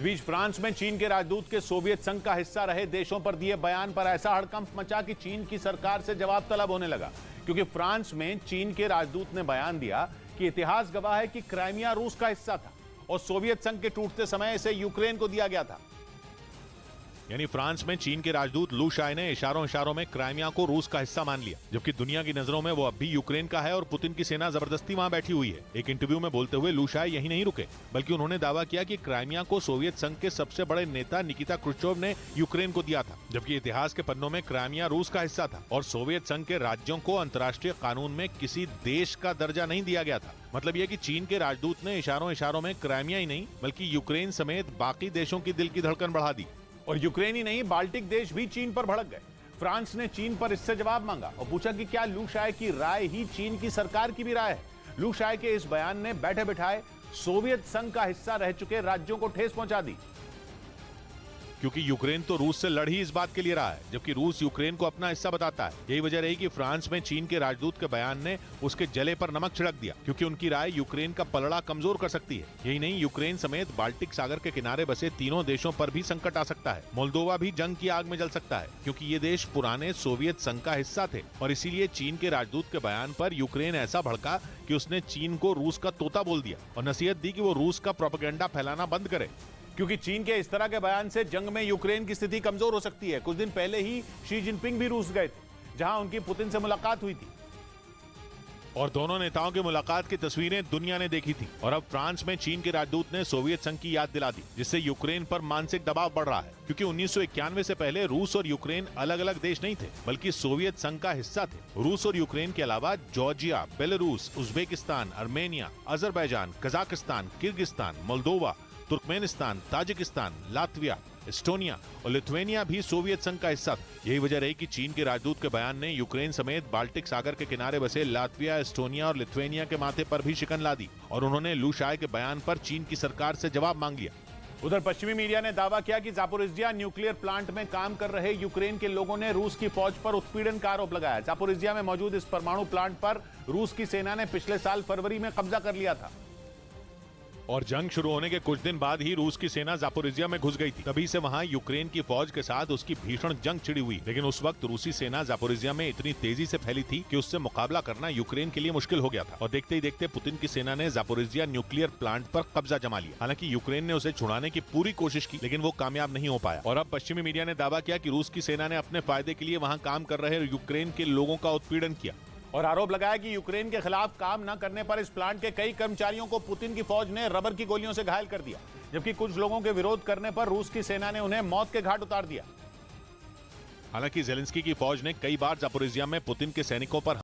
इस बीच फ्रांस में चीन के राजदूत के सोवियत संघ का हिस्सा रहे देशों पर दिए बयान पर ऐसा हड़कंप मचा कि चीन की सरकार से जवाब तलब होने लगा, क्योंकि फ्रांस में चीन के राजदूत ने बयान दिया कि इतिहास गवाह है कि क्राइमिया रूस का हिस्सा था और सोवियत संघ के टूटते समय इसे यूक्रेन को दिया गया था। यानी फ्रांस में चीन के राजदूत लू शाय ने इशारों में क्राइमिया को रूस का हिस्सा मान लिया, जबकि दुनिया की नजरों में वो अब भी यूक्रेन का है और पुतिन की सेना जबरदस्ती वहां बैठी हुई है। एक इंटरव्यू में बोलते हुए लू शाय यही नहीं रुके, बल्कि उन्होंने दावा किया कि क्राइमिया को सोवियत संघ के सबसे बड़े नेता निकिता क्रुश्चोव ने यूक्रेन को दिया था, जबकि इतिहास के पन्नों में क्राइमिया रूस का हिस्सा था और सोवियत संघ के राज्यों को अंतर्राष्ट्रीय कानून में किसी देश का दर्जा नहीं दिया गया था। मतलब यह कि चीन के राजदूत ने इशारों में क्राइमिया ही नहीं बल्कि यूक्रेन समेत बाकी देशों की दिल की धड़कन बढ़ा दी। और यूक्रेन ही नहीं, बाल्टिक देश भी चीन पर भड़क गए। फ्रांस ने चीन पर इससे जवाब मांगा और पूछा कि क्या लू शाय की राय ही चीन की सरकार की भी राय है। लू शाय के इस बयान ने बैठे बिठाए सोवियत संघ का हिस्सा रह चुके राज्यों को ठेस पहुंचा दी, क्योंकि यूक्रेन तो रूस से लड़ ही इस बात के लिए रहा है, जबकि रूस यूक्रेन को अपना हिस्सा बताता है। यही वजह रही कि फ्रांस में चीन के राजदूत के बयान ने उसके जले पर नमक छिड़क दिया, क्योंकि उनकी राय यूक्रेन का पलड़ा कमजोर कर सकती है। यही नहीं, यूक्रेन समेत बाल्टिक सागर के किनारे बसे तीनों देशों पर भी संकट आ सकता है। मोल्दोवा भी जंग की आग में जल सकता है, क्योंकि ये देश पुराने सोवियत संघ का हिस्सा थे और इसीलिए चीन के राजदूत के बयान पर यूक्रेन ऐसा भड़का कि उसने चीन को रूस का तोता बोल दिया और नसीहत दी कि वो रूस का प्रोपेगेंडा फैलाना बंद करे, क्योंकि चीन के इस तरह के बयान से जंग में यूक्रेन की स्थिति कमजोर हो सकती है। कुछ दिन पहले ही शी जिनपिंग भी रूस गए थे, जहां उनकी पुतिन से मुलाकात हुई थी और दोनों नेताओं की मुलाकात की तस्वीरें दुनिया ने देखी थी। और अब फ्रांस में चीन के राजदूत ने सोवियत संघ की याद दिला दी, जिससे यूक्रेन पर मानसिक दबाव बढ़ रहा है, क्योंकि 1991 से पहले रूस और यूक्रेन अलग अलग देश नहीं थे बल्कि सोवियत संघ का हिस्सा थे। रूस और यूक्रेन के अलावा Georgia, Belarus, Uzbekistan, Armenia, Azerbaijan, Kazakhstan, Kyrgyzstan, Moldova, Turkmenistan, Tajikistan, Latvia, Estonia और लिथुआनिया भी सोवियत संघ का हिस्सा था। यही वजह रही कि चीन के राजदूत के बयान ने यूक्रेन समेत बाल्टिक सागर के किनारे बसे लातविया, एस्टोनिया और लिथुआनिया के माथे पर भी शिकन ला दी और उन्होंने लू शाय के बयान पर चीन की सरकार से जवाब मांग लिया। उधर पश्चिमी मीडिया ने दावा किया कि जापोरिजिया न्यूक्लियर प्लांट में काम कर रहे यूक्रेन के लोगों ने रूस की फौज पर उत्पीड़न का आरोप लगाया। जापोरिजिया में मौजूद इस परमाणु प्लांट पर रूस की सेना ने पिछले साल फरवरी में कब्जा कर लिया था और जंग शुरू होने के कुछ दिन बाद ही रूस की सेना जापोरिजिया में घुस गई थी। तभी से वहां यूक्रेन की फौज के साथ उसकी भीषण जंग छिड़ी हुई, लेकिन उस वक्त रूसी सेना जापोरिजिया में इतनी तेजी से फैली थी कि उससे मुकाबला करना यूक्रेन के लिए मुश्किल हो गया था और देखते ही देखते पुतिन की सेना ने जापोरिजिया न्यूक्लियर प्लांट पर कब्जा जमा लिया। हालांकि यूक्रेन ने उसे छुड़ाने की पूरी कोशिश की, लेकिन वो कामयाब नहीं हो पाया और अब पश्चिमी मीडिया ने दावा किया कि रूस की सेना ने अपने फायदे के लिए वहां काम कर रहे यूक्रेन के लोगों का उत्पीड़न किया और आरोप लगाया कि यूक्रेन के खिलाफ काम न करने पर इस प्लांट के कई कर्मचारियों को पुतिन की फौज ने रबर की गोलियों से घायल कर दिया, जबकि कुछ लोगों के विरोध करने पर रूस की सेना ने उन्हें मौत के घाट उतार दिया। हालांकि जेलेंस्की की फौज ने कई बार जापोरिजिया में पुतिन के सैनिकों पर